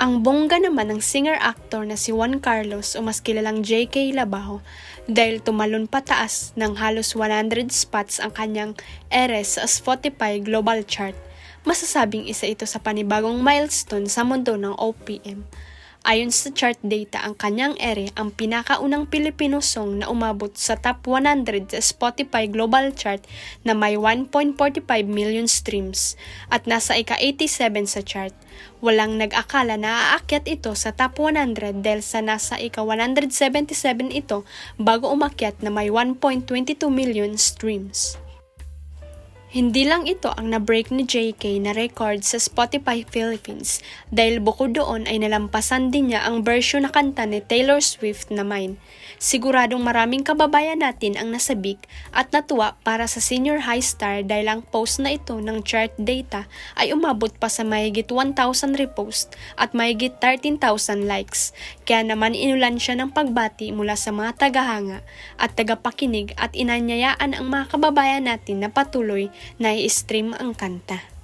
Ang bongga naman ng singer-actor na si Juan Carlos o mas kilalang JK Labajo dahil tumalon pataas ng halos 100 spots ang kanyang ere sa Spotify Global Chart. Masasabing isa ito sa panibagong milestone sa mundo ng OPM. Ayon sa chart data, ang kanyang ere ang pinakaunang Pilipino song na umabot sa top 100 sa Spotify Global Chart na may 1.45 million streams at nasa ika-87 sa chart. Walang nag-akala na aakyat ito sa top 100 dahil sa nasa ika-177 ito bago umakyat na may 1.22 million streams. Hindi lang ito ang na-break ni JK na record sa Spotify Philippines dahil bukod doon ay nalampasan din niya ang version na kanta ni Taylor Swift na Mine. Siguradong maraming kababayan natin ang nasabik at natuwa para sa senior high star dahil ang post na ito ng chart data ay umabot pa sa mahigit 1,000 repost at mahigit 13,000 likes. Kaya naman inulan siya ng pagbati mula sa mga tagahanga at tagapakinig at inanyayaan ang mga kababayan natin na patuloy na i-stream ang kanta.